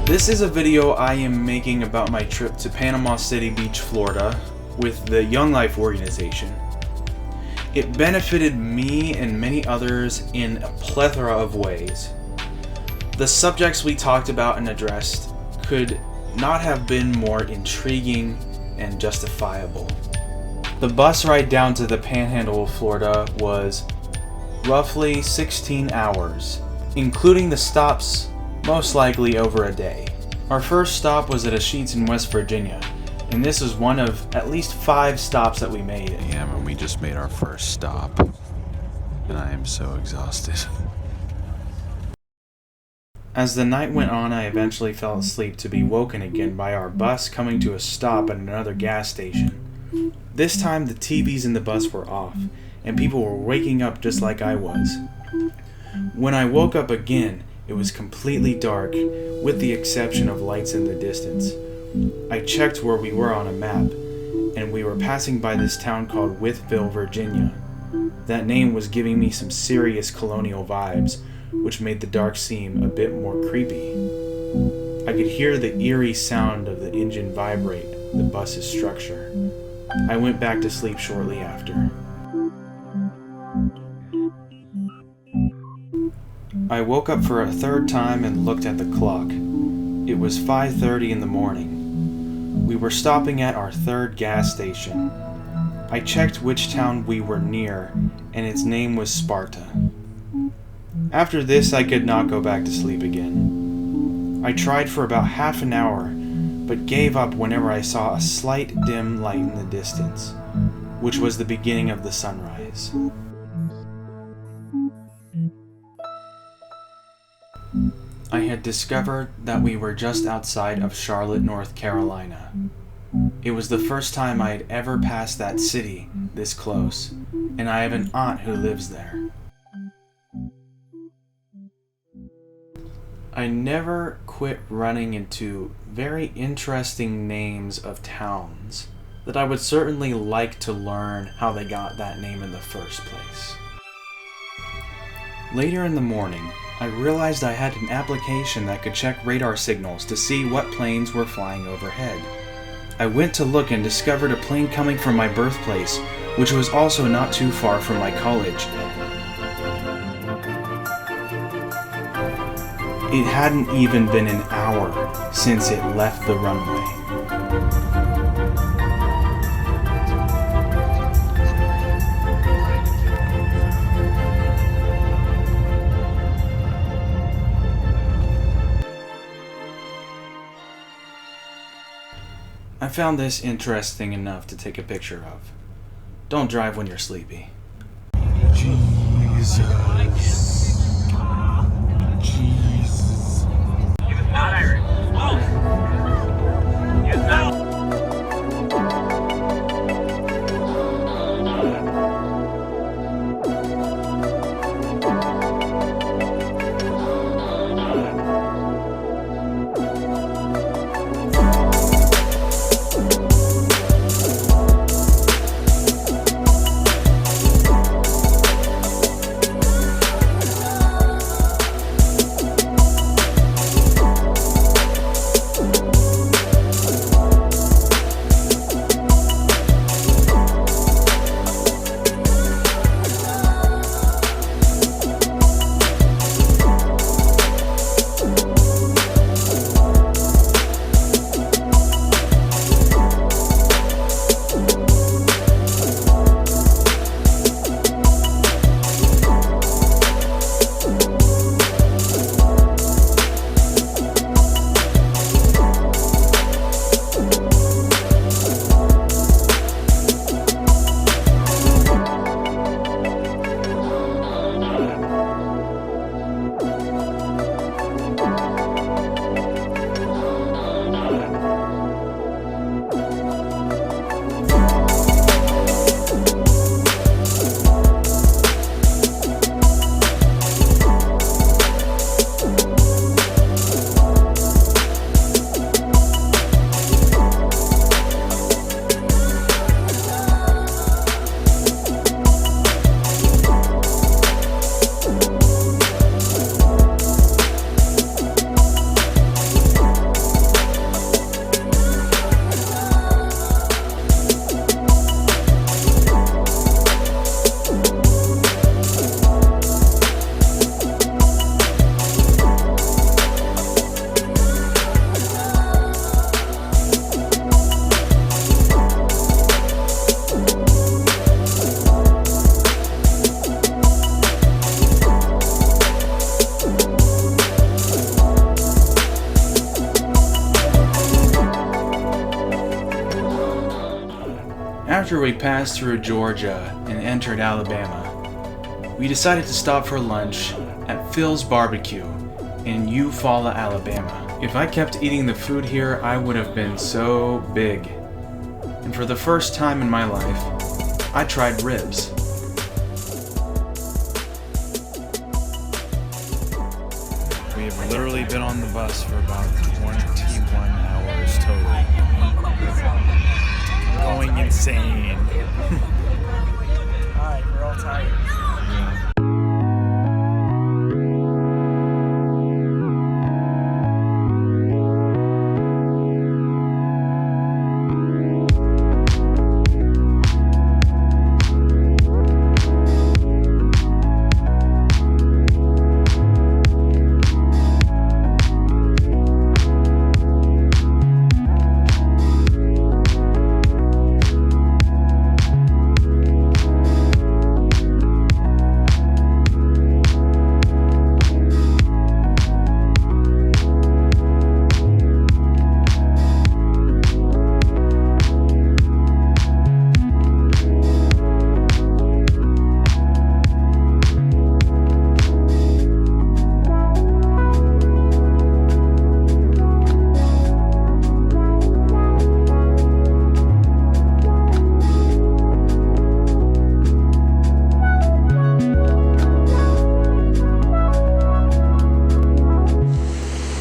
This is a video I am making about my trip to Panama City Beach, Florida with the Young Life organization. It benefited me and many others in a plethora of ways. The subjects we talked about and addressed could not have been more intriguing and justifiable. The bus ride down to the Panhandle of Florida was roughly 16 hours, including the stops most likely over a day. Our first stop was at a Sheetz in West Virginia, and this was one of at least 5 stops that we made. Yeah, and we just made our first stop, and I am so exhausted. As the night went on, I eventually fell asleep to be woken again by our bus coming to a stop at another gas station. This time the TVs in the bus were off, and people were waking up just like I was. When I woke up again, it was completely dark, with the exception of lights in the distance. I checked where we were on a map, and we were passing by this town called Wytheville, Virginia. That name was giving me some serious colonial vibes, which made the dark seem a bit more creepy. I could hear the eerie sound of the engine vibrate the bus's structure. I went back to sleep shortly after. I woke up for a third time and looked at the clock. It was 5:30 in the morning. We were stopping at our third gas station. I checked which town we were near, and its name was Sparta. After this, I could not go back to sleep again. I tried for about half an hour, but gave up whenever I saw a slight dim light in the distance, which was the beginning of the sunrise. I had discovered that we were just outside of Charlotte, North Carolina. It was the first time I had ever passed that city this close, and I have an aunt who lives there. I never quit running into very interesting names of towns that I would certainly like to learn how they got that name in the first place. Later in the morning, I realized I had an application that could check radar signals to see what planes were flying overhead. I went to look and discovered a plane coming from my birthplace, which was also not too far from my college. It hadn't even been an hour since it left the runway. I found this interesting enough to take a picture of. Don't drive when you're sleepy. Jesus. Not Irish. Oh! Yes, no! after we passed through Georgia and entered Alabama, we decided to stop for lunch at Phil's Barbecue in Eufaula, Alabama. If I kept eating the food here, I would have been so big. And for the first time in my life, I tried ribs. We have literally been on the bus for about 21 hours total. Going insane. Alright, we're all tired.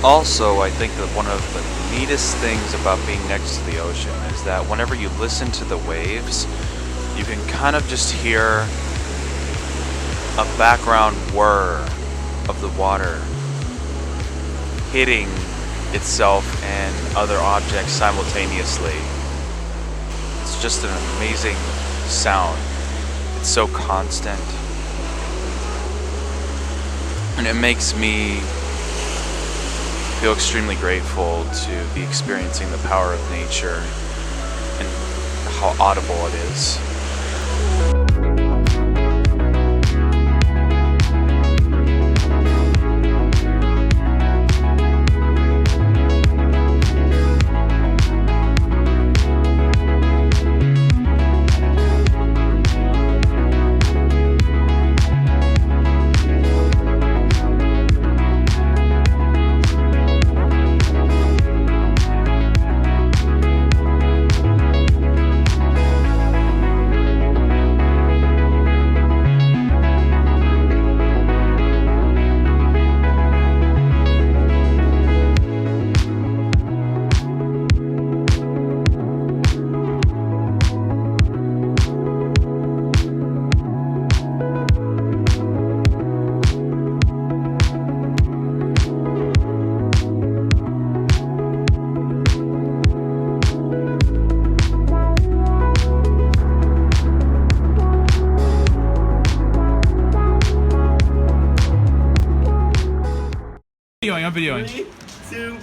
Also, I think that one of the neatest things about being next to the ocean is that whenever you listen to the waves, you can kind of just hear a background whir of the water hitting itself and other objects simultaneously. It's just an amazing sound. It's so constant. And it makes me feel extremely grateful to be experiencing the power of nature and how audible it is. I'm videoing. 3, 2, 1.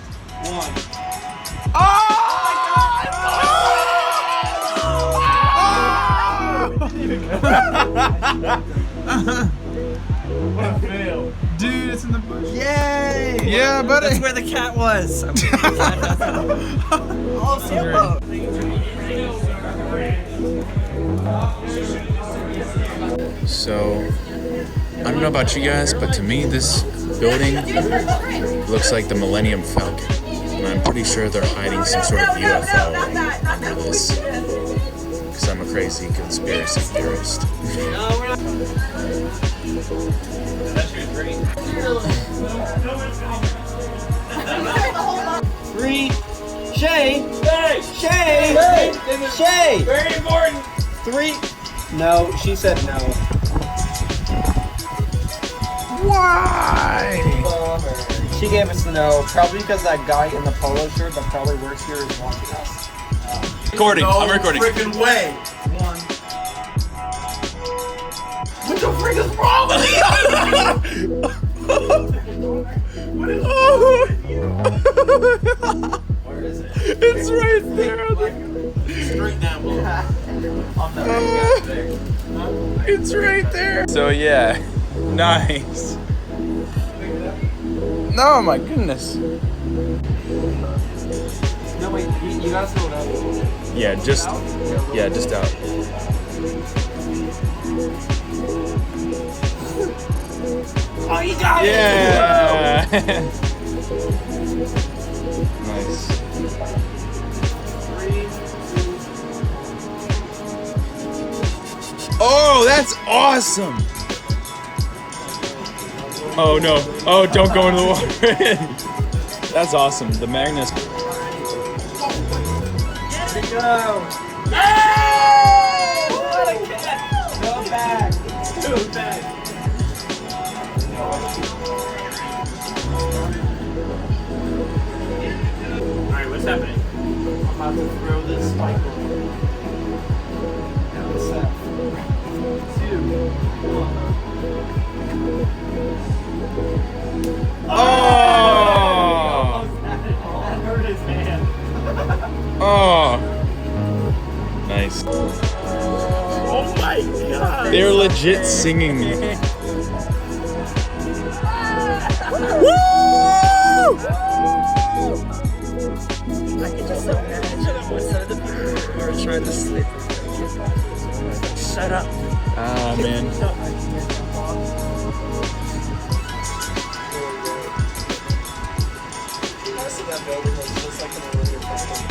What a fail. Dude, it's in the bush. Yay! Yeah, buddy. That's where the cat was. Also, So, I don't know about you guys, but to me, this building looks like the Millennium Falcon. And I'm pretty sure they're hiding some sort of UFO under this. Because I'm a crazy conspiracy theorist. Three. Shay. Shay. Very important. 3. No, she said no. Why? She gave us no, probably because that guy in the polo shirt that probably works here is watching us. Recording. I'm recording. Freaking way. 1. What the frick is wrong with you? What is Where is it? It's right there. Straight down below. It's right there. So yeah, nice. No, my goodness. No, wait, you gotta slow it up. Yeah, just out. Oh, you got Yeah. Nice. Oh, that's awesome. Oh no. Oh, don't go into the water. That's awesome. The Magnus. Go. What a catch. Go back. Go back. Alright, what's happening? I'm about to throw this spike over. Now it's set. 2, 1. Oh. That hurt his hand. Oh. Nice. Oh my god. They're legit singing. I can just imagine what some of the people who are trying to sleep. Shut up. Oh man. That building looks just like an earlier building.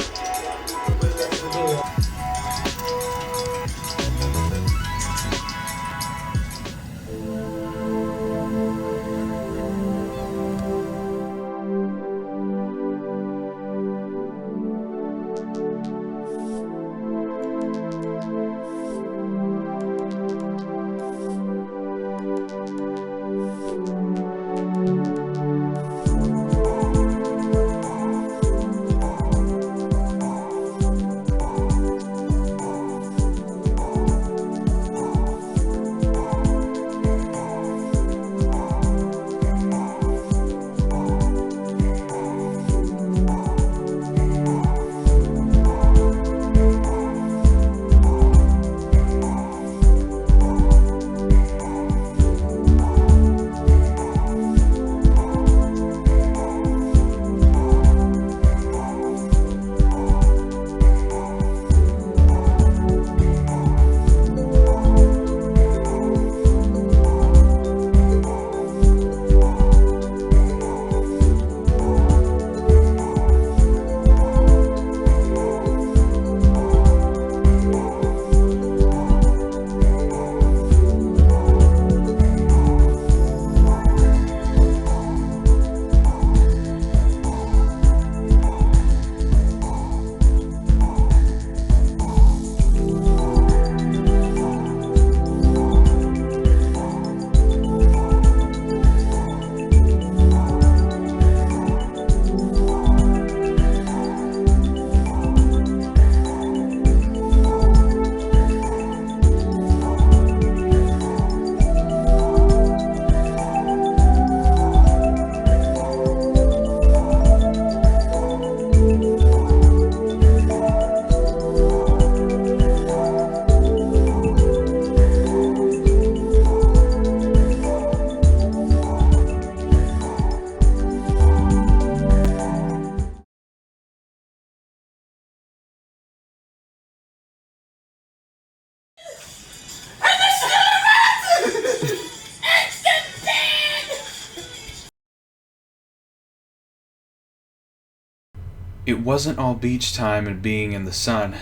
It wasn't all beach time and being in the sun.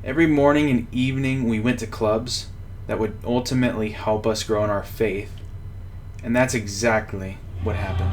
Every morning and evening we went to clubs that would ultimately help us grow in our faith. And that's exactly what happened.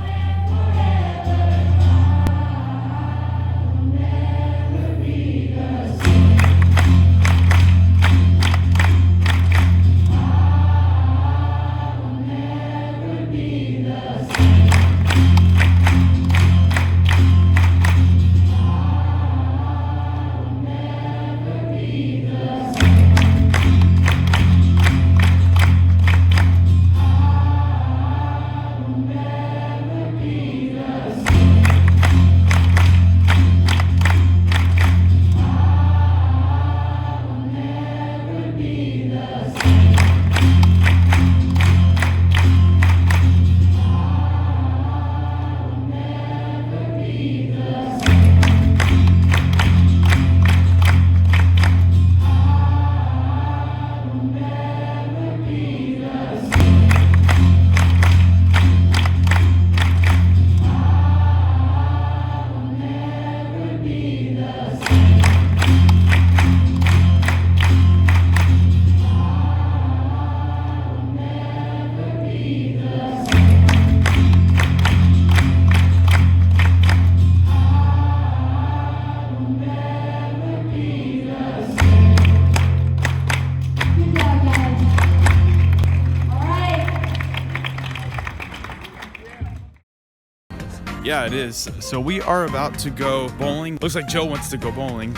Yeah, it is. So we are about to go bowling. Looks like Joe wants to go bowling,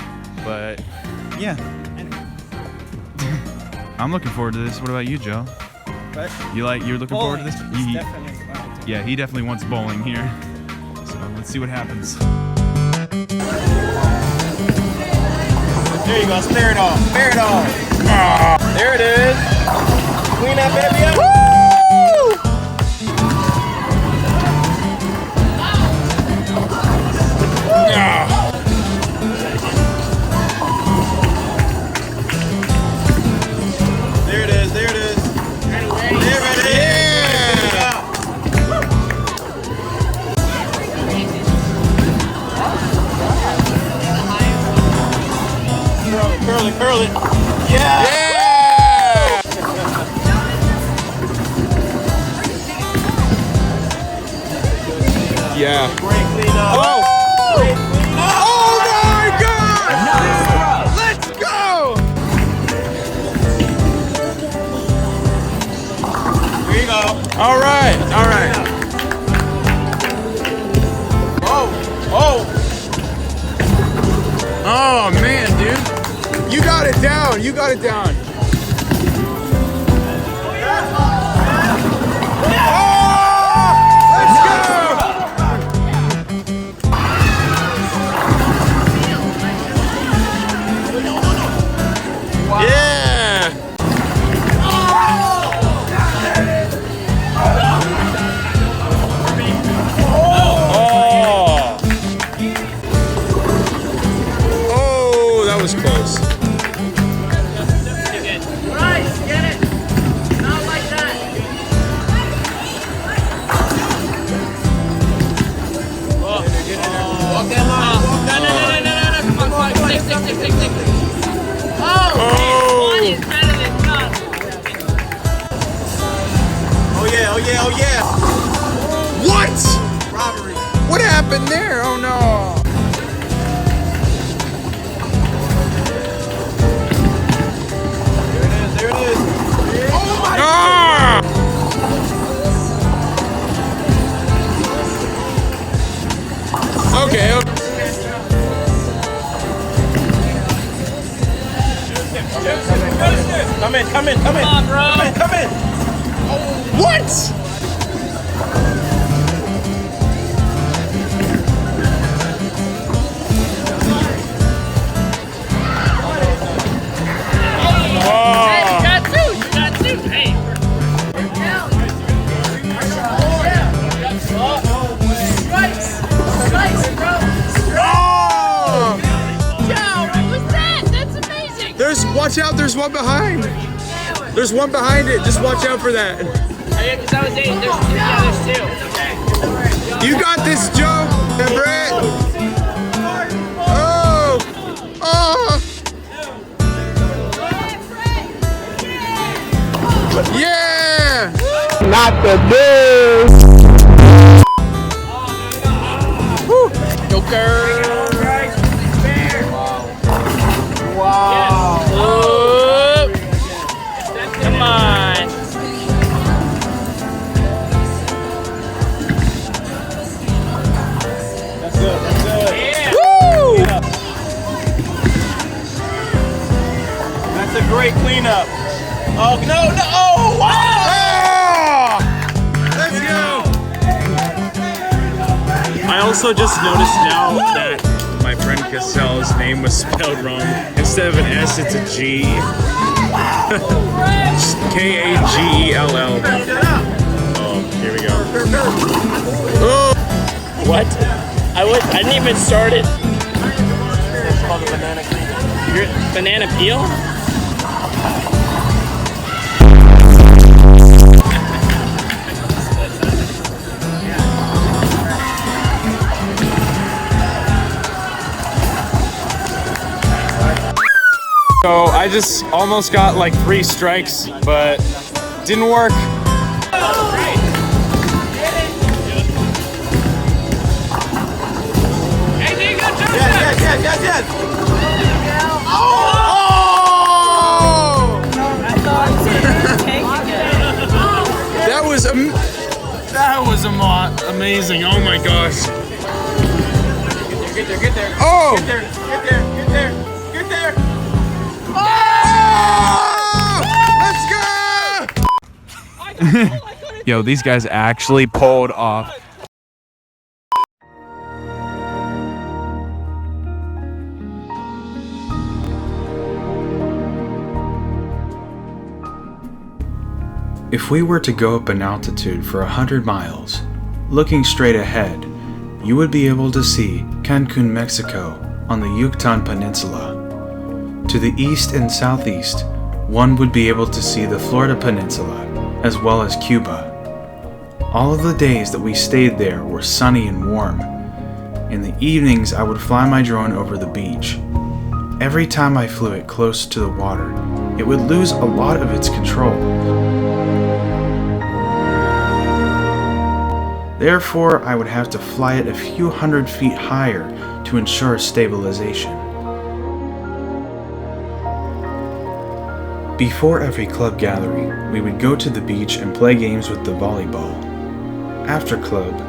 but yeah. I'm looking forward to this. What about you, Joe? But You're looking forward to this? definitely fun. Yeah, he definitely wants bowling here. So let's see what happens. There you go, spare it off. Spare it off. There it is. Clean that baby up. Woo! There it is, there it is. There it is. Yeah! Curl it, curl it. Yeah! Yeah. Great cleanup. Oh! Great cleanup. Oh my God! Let's go! There you go. All right, all right. Oh, oh. Oh man, dude. You got it down. You got it down. Oh yeah, oh yeah, oh yeah. What? Robbery. What happened there? Oh no. There it is, there it is. Oh my Ah! Okay. Come in, come in, come in. Come on, bro. Come in, come in. What? Hey, you got two. You got two. Hey. Strikes, bro. Oh! Joe, what was that? That's amazing. Watch out, there's one behind. There's one behind it. Just watch out for that. Oh, yeah, because that was 8. There's two. Okay. You got this, Joe and Brett. Oh! Oh! Yeah! Not the news. Joker! Wow. Come on. That's good, that's good. Yeah. Woo! That's a great cleanup. Oh, no, no. Oh, wow. Let's go! I also just noticed now that my friend Cassell's name was spelled wrong. Instead of an S, it's a G. K-A-G-E-L-L. Oh, here we go. Oh! What? I didn't even start it. It's called a banana cleanup. Banana peel? So I just almost got like 3 strikes, but didn't work. Hey, there you go, Joe. Yes. That was That was amazing. Oh my gosh. Get there, get there. Oh! Get there, get there, get there, get there. Let's go! Yo, these guys actually pulled off. If we were to go up an altitude for 100 miles, looking straight ahead, you would be able to see Cancun, Mexico on the Yucatan Peninsula. To the east and southeast, one would be able to see the Florida Peninsula, as well as Cuba. All of the days that we stayed there were sunny and warm. In the evenings, I would fly my drone over the beach. Every time I flew it close to the water, it would lose a lot of its control. Therefore, I would have to fly it a few hundred feet higher to ensure stabilization. Before every club gathering, we would go to the beach and play games with the volleyball. After club,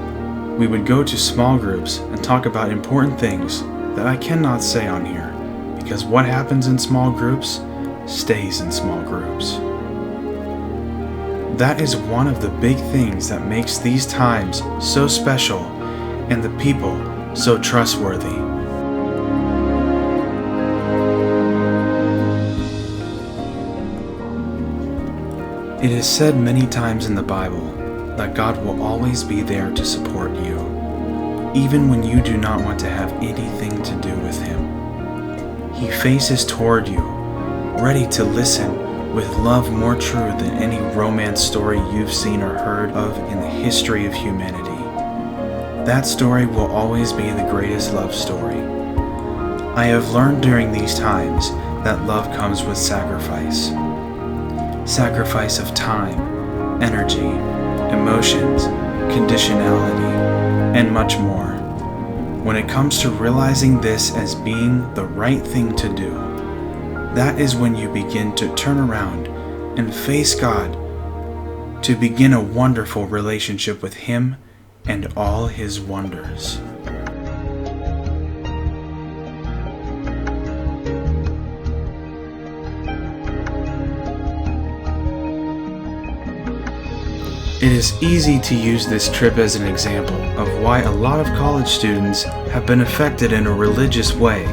we would go to small groups and talk about important things that I cannot say on here, because what happens in small groups stays in small groups. That is one of the big things that makes these times so special and the people so trustworthy. It is said many times in the Bible that God will always be there to support you, even when you do not want to have anything to do with Him. He faces toward you, ready to listen with love more true than any romance story you've seen or heard of in the history of humanity. That story will always be the greatest love story. I have learned during these times that love comes with sacrifice. Sacrifice of time, energy, emotions, conditionality, and much more. When it comes to realizing this as being the right thing to do, that is when you begin to turn around and face God to begin a wonderful relationship with Him and all His wonders. It is easy to use this trip as an example of why a lot of college students have been affected in a religious way.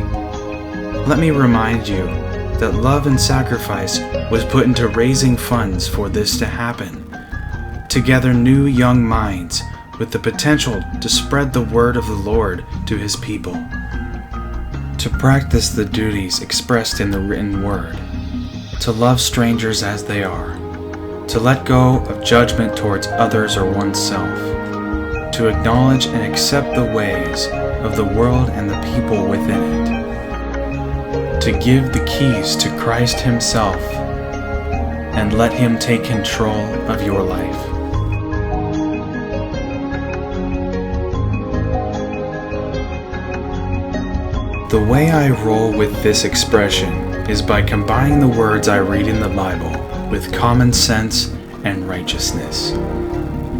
Let me remind you that love and sacrifice was put into raising funds for this to happen, to gather new young minds with the potential to spread the word of the Lord to His people, to practice the duties expressed in the written word, to love strangers as they are, to let go of judgment towards others or oneself, to acknowledge and accept the ways of the world and the people within it, to give the keys to Christ Himself and let Him take control of your life. The way I roll with this expression is by combining the words I read in the Bible with common sense and righteousness.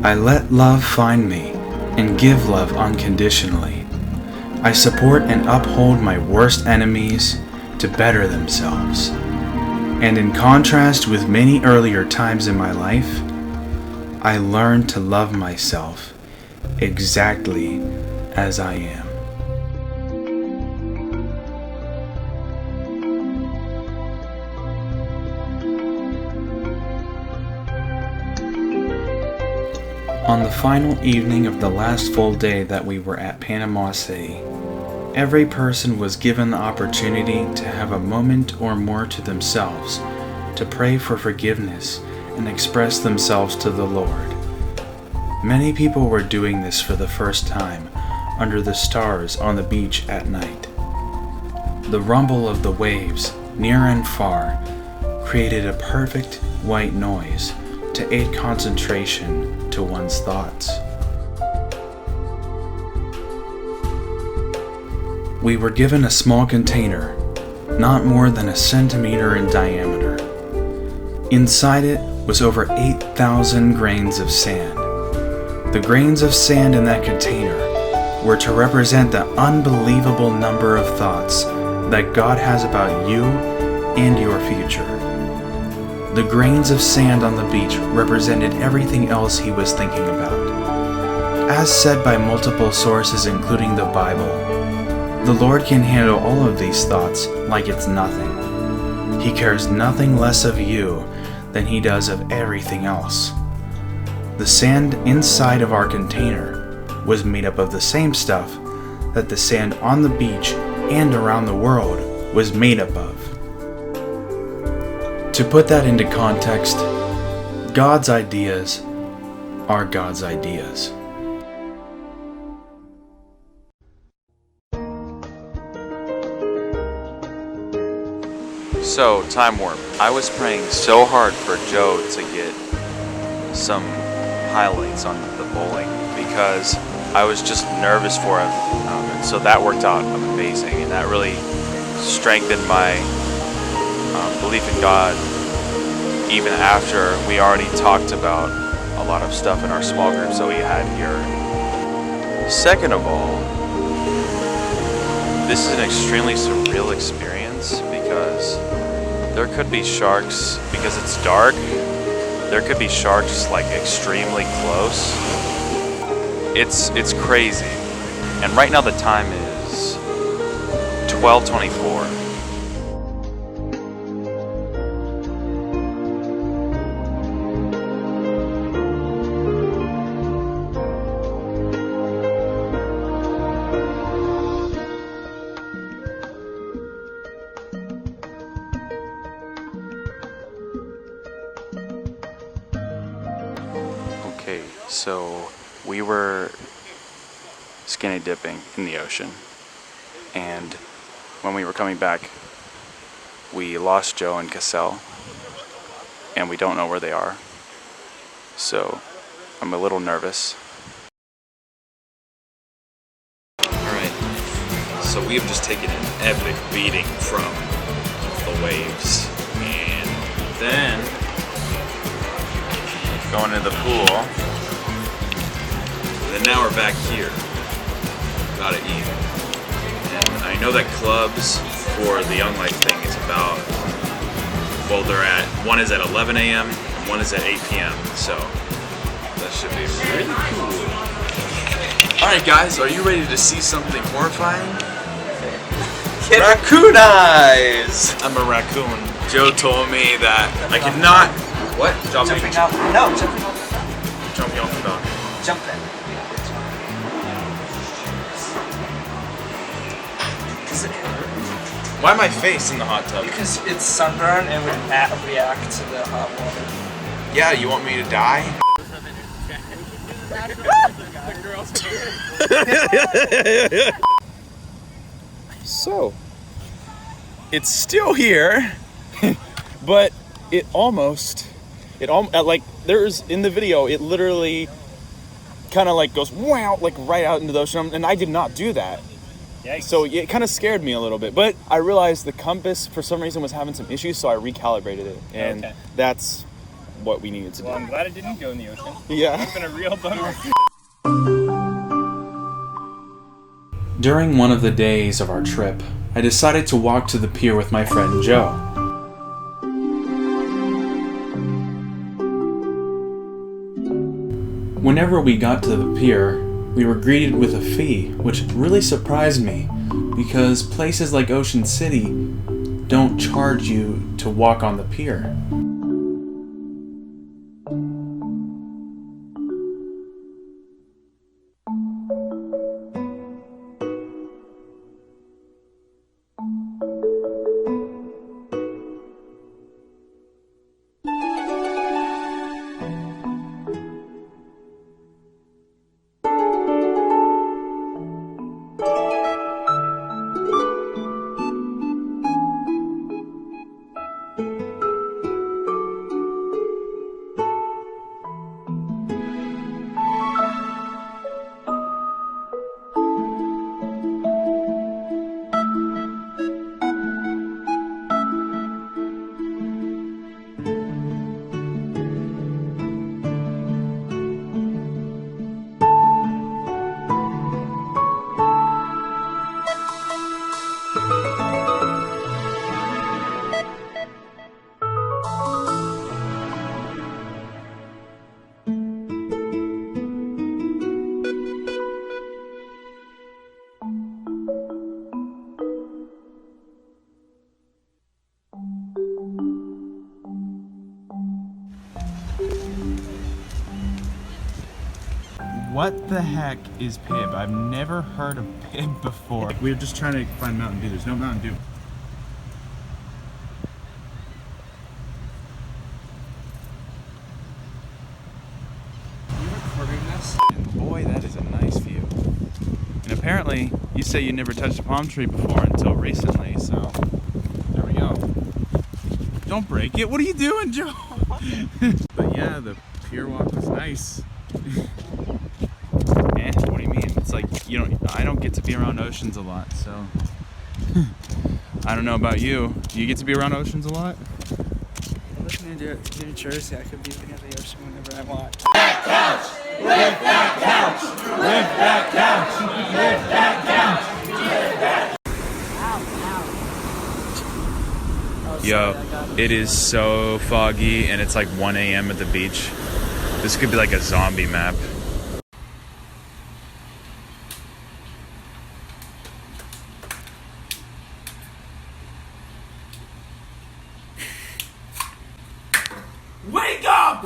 I let love find me and give love unconditionally. I support and uphold my worst enemies to better themselves. And in contrast with many earlier times in my life, I learned to love myself exactly as I am. On the final evening of the last full day that we were at Panama City, every person was given the opportunity to have a moment or more to themselves, to pray for forgiveness and express themselves to the Lord. Many people were doing this for the first time under the stars on the beach at night. The rumble of the waves, near and far, created a perfect white noise to aid concentration to one's thoughts. We were given a small container, not more than 1 centimeter in diameter. Inside it was over 8,000 grains of sand. The grains of sand in that container were to represent the unbelievable number of thoughts that God has about you and your future. The grains of sand on the beach represented everything else he was thinking about. As said by multiple sources including the Bible, the Lord can handle all of these thoughts like it's nothing. He cares nothing less of you than he does of everything else. The sand inside of our container was made up of the same stuff that the sand on the beach and around the world was made up of. To put that into context, God's ideas are God's ideas. So, time warp. I was praying so hard for Joe to get some highlights on the bowling because I was just nervous for him. And so that worked out amazing, and that really strengthened my belief in God even after we already talked about a lot of stuff in our small groups that we had here. Second of all, this is an extremely surreal experience because there could be sharks, because it's dark, there could be sharks like extremely close. It's crazy. And right now the time is 12:24. Okay, so we were skinny dipping in the ocean, and when we were coming back, we lost Joe and Cassell, and we don't know where they are. So I'm a little nervous. Alright, so we have just taken an epic beating from the waves, and then going into the pool, and then now we're back here, about to eat. And I know that clubs for the Young Life thing is about, well, one is at 11 a.m. and one is at 8 p.m. So that should be really cool. Alright guys, are you ready to see something horrifying? Raccoon eyes! I'm a raccoon. Joe told me that I could not... What? Jumping out. No, jumping out. Jumping off the balcony. Jumping. Does it hurt? Why my face in the hot tub? Because it's sunburn and would react to the hot water. Yeah, you want me to die? So, it's still here, but like there's in the video, it literally kind of like goes wow, like right out into the ocean, and I did not do that. Yikes. So it kind of scared me a little bit, but I realized the compass for some reason was having some issues, so I recalibrated it, and that's what we needed to do. Well, I'm glad it didn't go in the ocean. Yeah. It's been a real bummer. During one of the days of our trip, I decided to walk to the pier with my friend Joe. Whenever we got to the pier, we were greeted with a fee, which really surprised me because places like Ocean City don't charge you to walk on the pier. What the heck is Pib? I've never heard of Pib before. We were just trying to find Mountain Dew. There's no Mountain Dew. Are you recording this? And boy, that is a nice view. And apparently, you say you never touched a palm tree before until recently, so there we go. Don't break it. What are you doing, Joe? But yeah, the pier walk was nice. What do you mean? It's like I don't get to be around oceans a lot, so I don't know about you. Do you get to be around oceans a lot? Living in New Jersey, I could be near the ocean whenever I want. Yo, it is so foggy and it's like 1 a.m. at the beach. This could be like a zombie map. Wake up!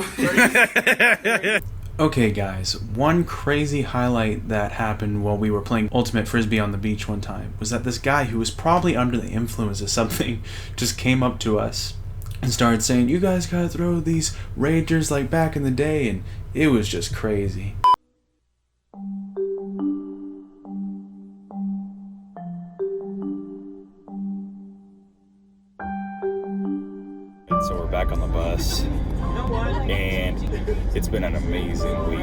Okay guys, one crazy highlight that happened while we were playing Ultimate Frisbee on the beach one time was that this guy who was probably under the influence of something just came up to us and started saying, "You guys gotta throw these ragers like back in the day," and it was just crazy. So we're back on the bus, and it's been an amazing week.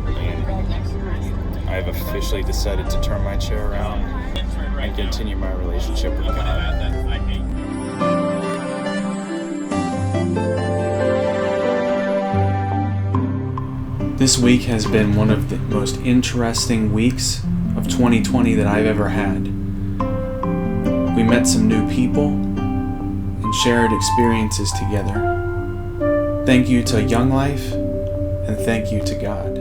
And I've officially decided to turn my chair around and continue my relationship with God. This week has been one of the most interesting weeks of 2020 that I've ever had. We met some new people and shared experiences together. Thank you to Young Life, and thank you to God.